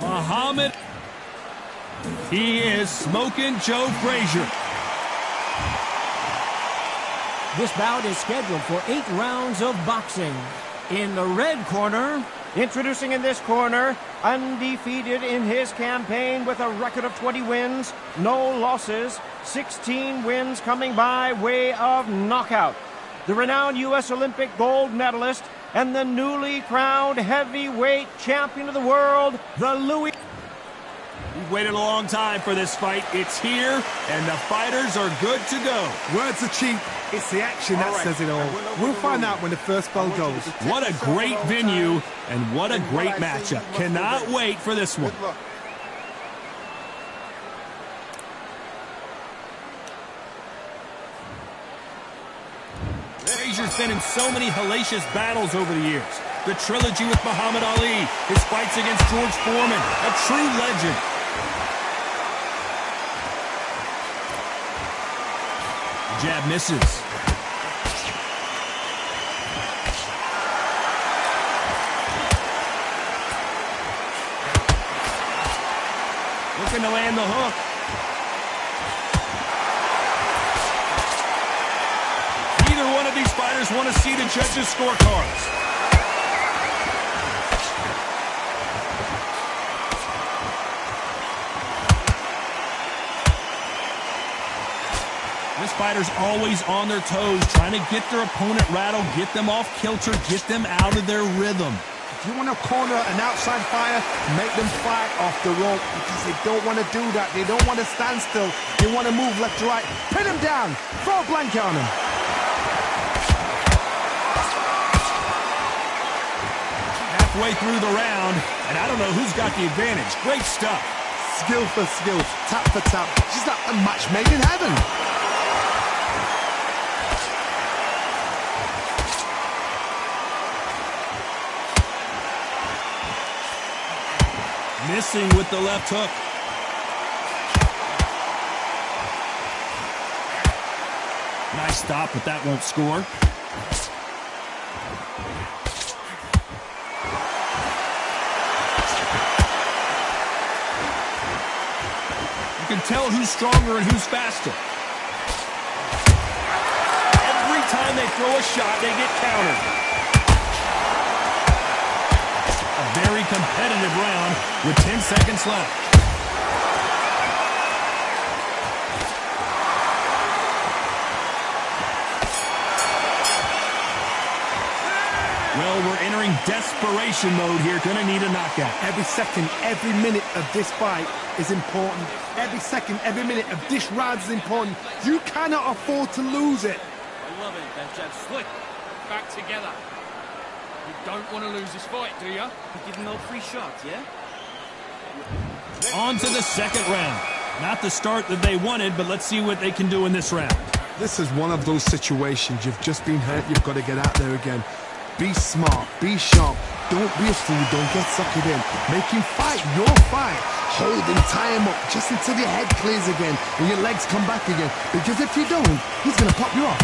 Muhammad. He is smoking Joe Frazier. This bout is scheduled for 8 rounds of boxing. In the red corner, introducing in this corner, undefeated in his campaign with a record of 20 wins, no losses, 16 wins coming by way of knockout. The renowned U.S. Olympic gold medalist and the newly crowned heavyweight champion of the world, the Louis. We've waited a long time for this fight. It's here, and the fighters are good to go. Words are cheap. It's the action that says it all. We'll find out when the first bell goes. What a great venue, and what a great matchup. Cannot wait for this one. Frazier's been in so many hellacious battles over the years. The trilogy with Muhammad Ali, his fights against George Foreman, a true legend. Jab misses. Looking to land the hook. Neither one of these fighters want to see the judges' scorecards. This fighter's always on their toes, trying to get their opponent rattled, get them off kilter, get them out of their rhythm. If you want to corner an outside fighter, make them fight off the rope, because they don't want to do that. They don't want to stand still. They want to move left to right. Pin them down. Throw a blanket on them. Halfway through the round, and I don't know who's got the advantage. Great stuff. Skill for skill, tap for tap. She's like a match made in heaven. Missing with the left hook. Nice stop, but that won't score. You can tell who's stronger and who's faster. Every time they throw a shot, they get countered. A very competitive round with 10 seconds left. Well, we're entering desperation mode here. Gonna need a knockout. Every second, every minute of this fight is important. Every second, every minute of this round is important. You cannot afford to lose it. I love it. That jab slick. Back together. You don't want to lose this fight, do you? You're giving no free shots, yeah? On to the second round. Not the start that they wanted, but let's see what they can do in this round. This is one of those situations. You've just been hurt. You've got to get out there again. Be smart. Be sharp. Don't be a fool. Don't get suckered in. Make him fight your fight. Hold him, tie him up just until your head clears again and your legs come back again. Because if you don't, he's going to pop you off.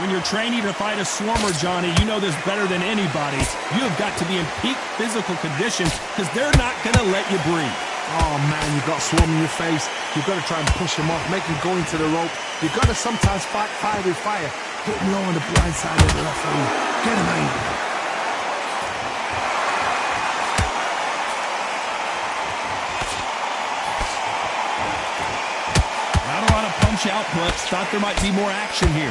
When you're training to fight a swarmer, Johnny, you know this better than anybody. You have got to be in peak physical condition because they're not going to let you breathe. Oh, man, you've got a swarm in your face. You've got to try and push him off, make him go into the rope. You've got to sometimes fight fire with fire. Hit him low on the blind side of the referee. Get him angry. Not a lot of punch outputs. Thought there might be more action here.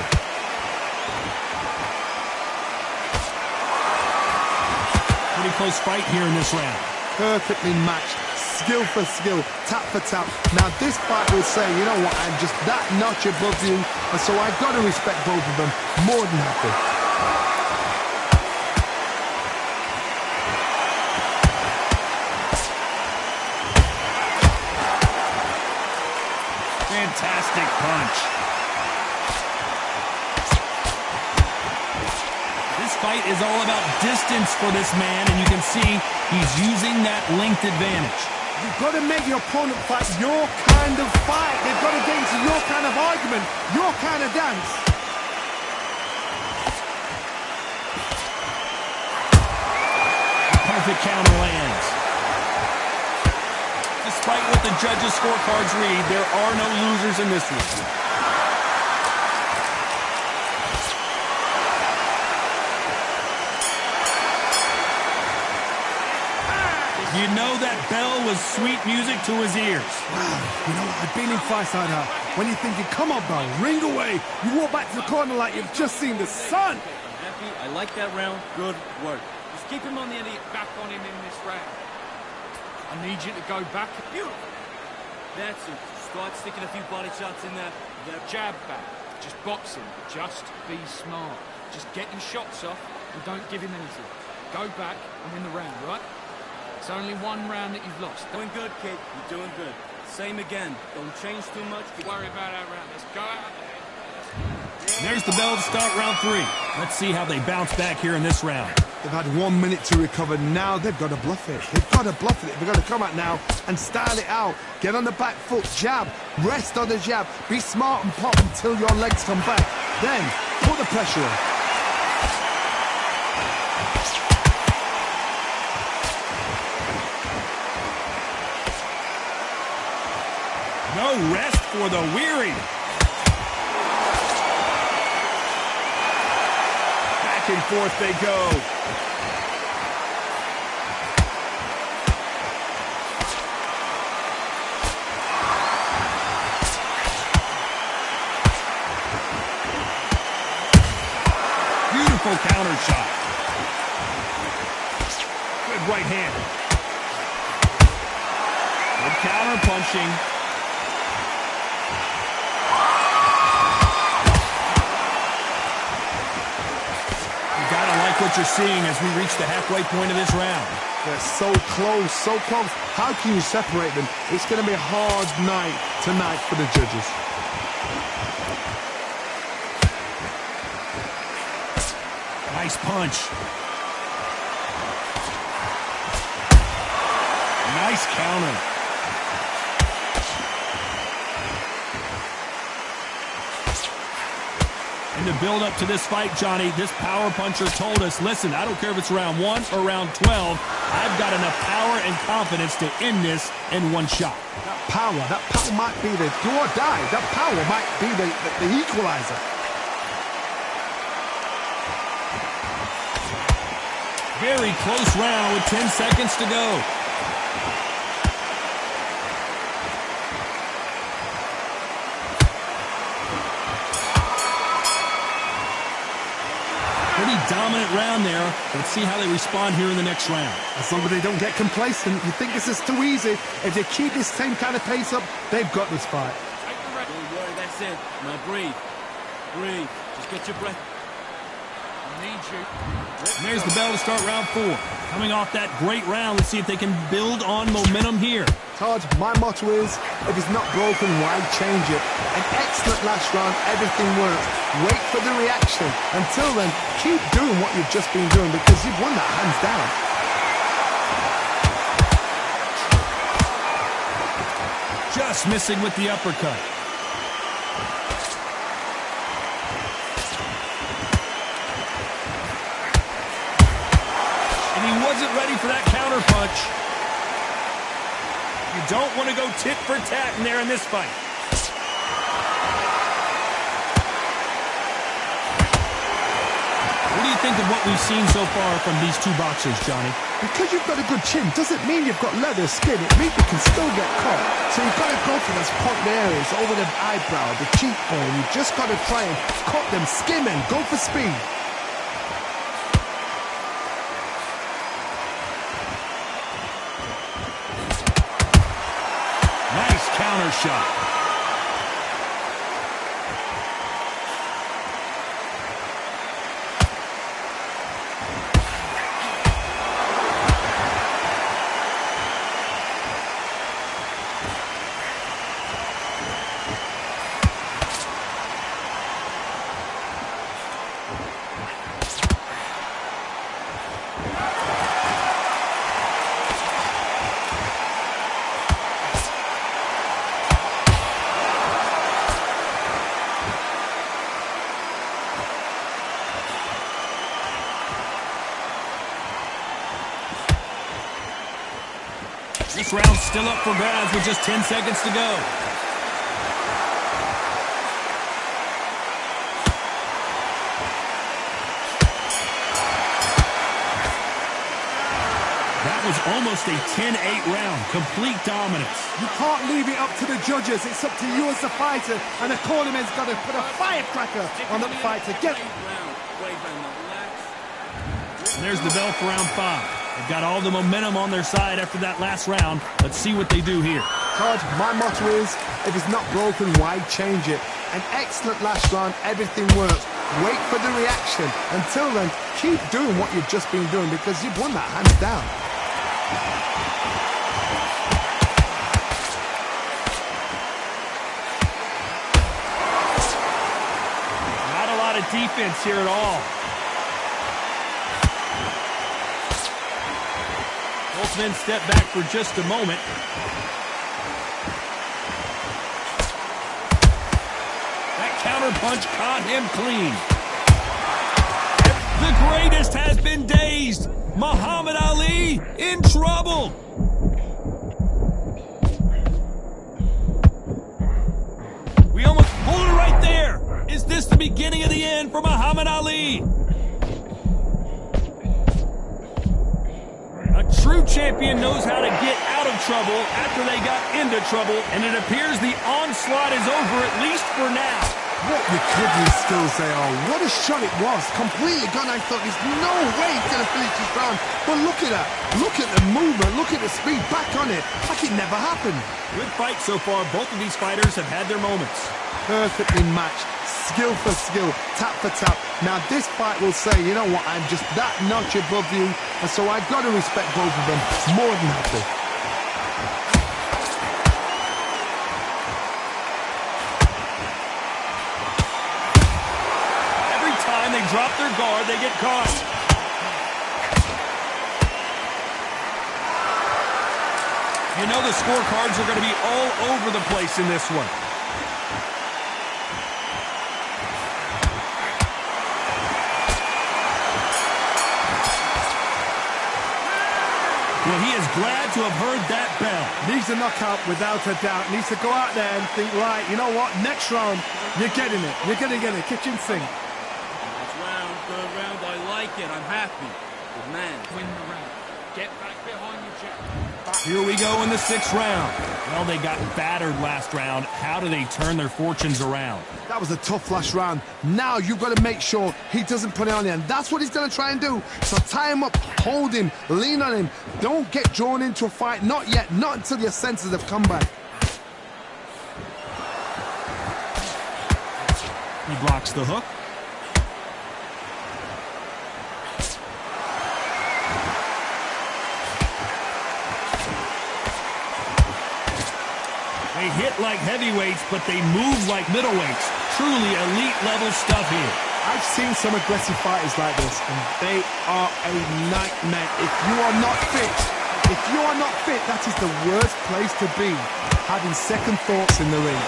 Pretty close fight here in this round. Perfectly matched. Skill for skill, tap for tap. Now this fight will say, you know what, I'm just that notch above you, and so I've got to respect both of them. More than happy. Fantastic punch. This fight is all about distance for this man, and you can see he's using that length advantage. You've got to make your opponent fight your kind of fight. They've got to get into your kind of argument, your kind of dance. Terrific counter lands. Despite what the judges' scorecards read, there are no losers in this one. You know that bell was sweet music to his ears. Wow, you know, I've been in fights like that. When you're thinking, come on, bell, ring away. You walk back to the corner like you've just seen the sun. I'm happy. I like that round. Good work. Just keep him on the end of back on him in this round. I need you to go back. That's it. Start sticking a few body shots in that Jab back. Just box him. Just be smart. Just get your shots off and don't give him anything. Go back and win the round, right? It's only one round that you've lost. Doing good, kid. You're doing good. Same again. Don't change too much. Don't worry about our round. Let's go out there. There's the bell to start round 3. Let's see how they bounce back here in this round. They've had 1 minute to recover. Now they've got to bluff it. They've got to bluff it. They've got to come out now and style it out. Get on the back foot, jab, rest on the jab. Be smart and pop until your legs come back. Then put the pressure on. No rest for the weary. Back and forth they go. Beautiful counter shot. Good right hand. Good counter punching. What you're seeing as we reach the halfway point of this round. They're so close, so close. How can you separate them? It's going to be a hard night tonight for the judges. Nice punch. Nice counter. In the build-up to this fight, Johnny, this power puncher told us, listen, I don't care if it's round 1 or round 12, I've got enough power and confidence to end this in one shot. That power might be the do or die. That power might be the equalizer. Very close round with 10 seconds to go. Dominant round there. Let's see how they respond here in the next round. As long as they don't get complacent, you think this is too easy. If they keep this same kind of pace up, they've got this fight. Don't worry, that's it. Now breathe. Breathe. Just get your breath. I need you. And there's the bell to start round 4. Coming off that great round, let's see if they can build on momentum here. Todd, my motto is, if it's not broken, why change it? An excellent last round, everything works. Wait for the reaction. Until then, keep doing what you've just been doing because you've won that hands down. Just missing with the uppercut. And he wasn't ready for that counter punch. You don't want to go tit for tat in there in this fight. What do you think of what we've seen so far from these two boxers, Johnny? Because you've got a good chin doesn't mean you've got leather skin. It means you can still get caught. So you've got to go for those point areas over the eyebrow, the cheekbone. You've just got to try and cut them, skim and go for speed. Nice counter shot. This round's still up for grabs with just 10 seconds to go. That was almost a 10-8 round. Complete dominance. You can't leave it up to the judges. It's up to you as the fighter, and the cornerman's got to put a firecracker on the fight to get. And there's the bell for round 5. They've got all the momentum on their side after that last round. Let's see what they do here. Todd, my motto is, if it's not broken, why change it? An excellent last round, everything works. Wait for the reaction. Until then, keep doing what you've just been doing because you've won that hands down. Not a lot of defense here at all. Both men step back for just a moment. That counter punch caught him clean. The greatest has been dazed. Muhammad Ali in trouble. We almost pulled it right there. Is this the beginning of the end for Muhammad Ali? A true champion knows how to get out of trouble after they got into trouble, and it appears the onslaught is over, at least for now. What recovery skills they are. What a shot it was. Completely gone. I thought there's no way he's going to finish this round. But look at that. Look at the movement. Look at the speed. Back on it. Like it never happened. Good fight so far. Both of these fighters have had their moments. Perfectly matched. Skill for skill. Tap for tap. Now this fight will say, you know what, I'm just that notch above you. And so I've got to respect both of them. More than happy. They drop their guard, they get caught. You know the scorecards are going to be all over the place in this one. Well, he is glad to have heard that bell. Needs a knockout without a doubt. Needs to go out there and think, right, you know what, next round, you're getting it. You're going to get it. Kitchen sink. Third round, I like it. I'm happy. But man, Win the round. Get back behind your jack. Here we go in the 6th round. Well, they got battered last round. How do they turn their fortunes around? That was a tough last round. Now you've got to make sure he doesn't put it on you. And that's what he's going to try and do. So tie him up, hold him, lean on him. Don't get drawn into a fight. Not yet. Not until your senses have come back. He blocks the hook. They hit like heavyweights, but they move like middleweights. Truly elite-level stuff here. I've seen some aggressive fighters like this, and they are a nightmare. If you are not fit, that is the worst place to be, having second thoughts in the ring.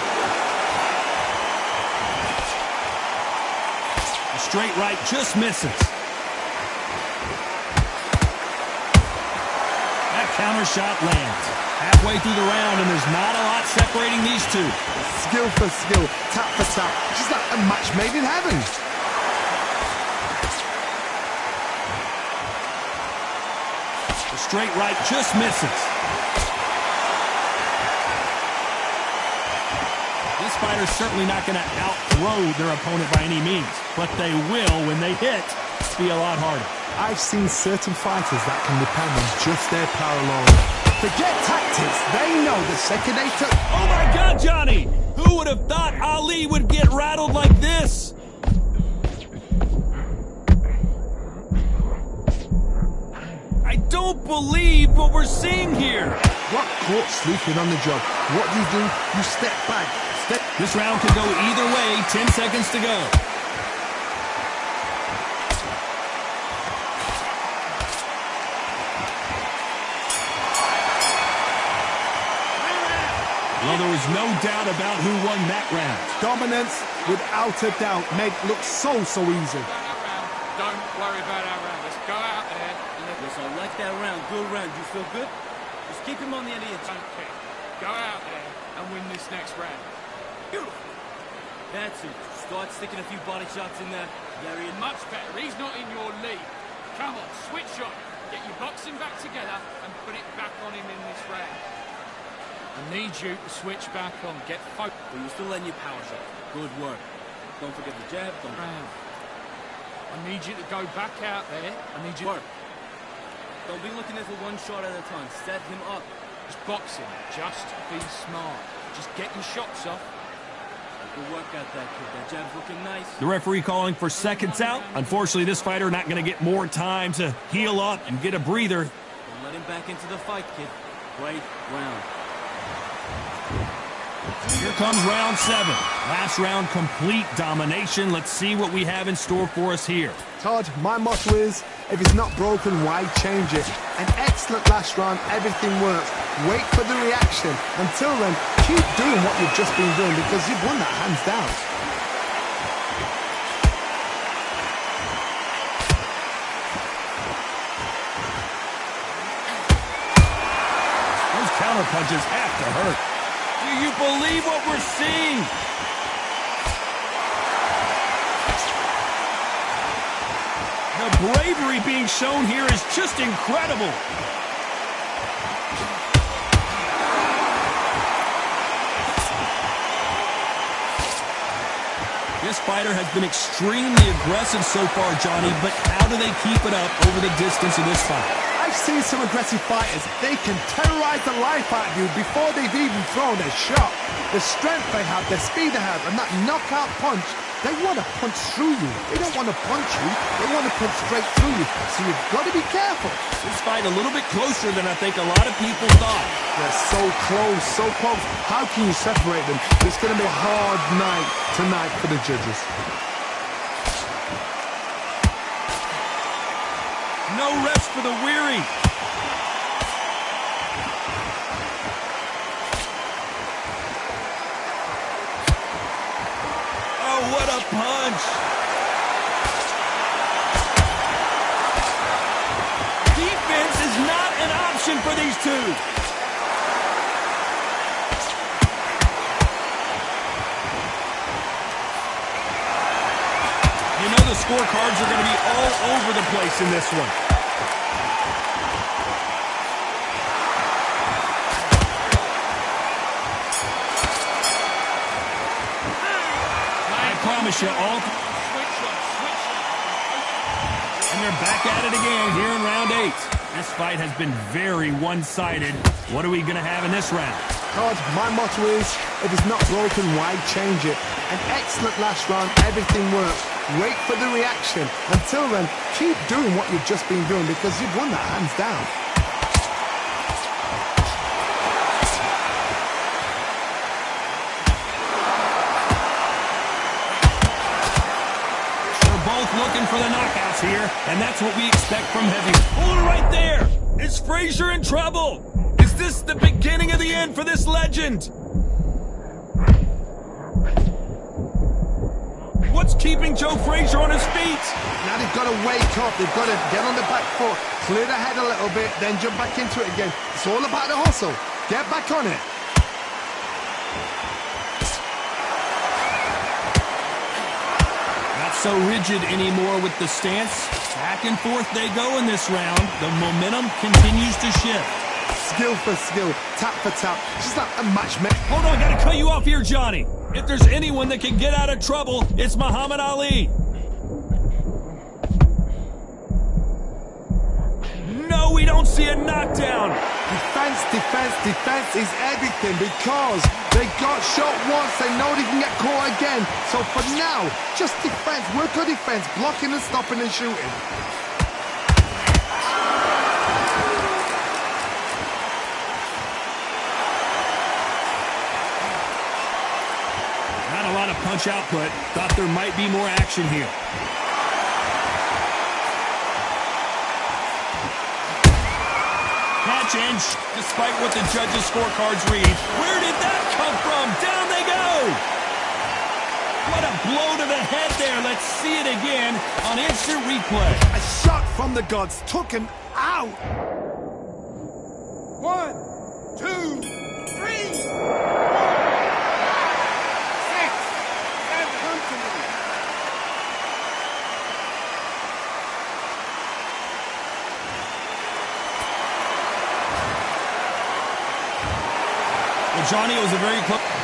A straight right just misses. That counter shot lands. Halfway through the round, and there's not a lot separating these two. Skill for skill, tap for tap. Just like a match made in heaven. The straight right just misses. This fighter's certainly not going to outthrow their opponent by any means, but they will, when they hit, be a lot harder. I've seen certain fighters that can depend on just their power alone. Forget tactics. They know the second they took. Oh my God, Johnny! Who would have thought Ali would get rattled like this? I don't believe what we're seeing here. Got caught sleeping on the job. What do? You step back. This round could go either way. 10 seconds to go. Well, there was no doubt about who won that round. Dominance, without a doubt, made it look so easy. Don't worry about our round. Let's go out there. yes, I like that round. Good round. You feel good? Just keep him on the end of your tongue. Don't care. Go out there and win this next round. Beautiful. That's it. Start sticking a few body shots in there. Very Much better. He's not in your league. Come on, switch on. Get your boxing back together and put it back on him in this round. I need you to switch back on. Get focused. But you're still letting your power shot. Good work. Don't forget the jab. Don't Round. I need you to go back out there. I need you work. Don't be looking at it one shot at a time. Set him up. Just box him. Just be smart. Just get your shots off. Good work out that kid. That jab's looking nice. The referee calling for seconds out. Unfortunately, this fighter not going to get more time to heal up and get a breather. Don't let him back into the fight, kid. Great round. Here comes round 7. Last round, complete domination. Let's see what we have in store for us here. Todd, my motto is, if it's not broken, why change it? An excellent last round, everything works. Wait for the reaction. Until then, keep doing what you've just been doing because you've won that hands down. Those counter punches have to hurt. Do you believe what we're seeing? The bravery being shown here is just incredible. This fighter has been extremely aggressive so far, Johnny, but how do they keep it up over the distance of this fight? I've seen some aggressive fighters. They can terrorize the life out of you before they've even thrown a shot. The strength they have, the speed they have, and that knockout punch, they want to punch through you. They don't want to punch you. They want to punch straight through you. So you've got to be careful. This fight a little bit closer than I think a lot of people thought. They're so close, so close. How can you separate them? It's going to be a hard night tonight for the judges. No rest for the weary. Oh, what a punch. Defense is not an option for these two. You know the scorecards are going to be all over the place in this one. I promise you all. And they're back at it again here in round 8. This fight has been very one-sided. What are we going to have in this round? Todd, my motto is, if it's not broken, why change it? An excellent last round, everything works. Wait for the reaction. Until then, keep doing what you've just been doing because you've won that hands down. We're both looking for the knockouts here, and that's what we expect from heavyweight. Hold it right there! Is Frazier in trouble? Is this the beginning of the end for this legend? What's keeping Joe Frazier on his feet? Now they've got to wake up. They've got to get on the back foot, clear the head a little bit, then jump back into it again. It's all about the hustle. Get back on it. Not so rigid anymore with the stance. Back and forth they go in this round. The momentum continues to shift. Skill for skill, tap for tap, just like a match made. Hold on, gotta cut you off here, Johnny. If there's anyone that can get out of trouble, it's Muhammad Ali. No, we don't see a knockdown. Defense, defense, defense is everything because they got shot once, they know they can get caught again. So for now, just defense, work on defense, blocking and stopping and shooting. Not a lot of punch output. Thought there might be more action here. Catch and despite what the judges' scorecards read. Where did that come from? Down they go! What a blow to the head there. Let's see it again on instant replay. A shot from the gods took him out. 1, 2, 3, 4, 5, 6, 7. Come to me. Well, Johnny, it was a very close...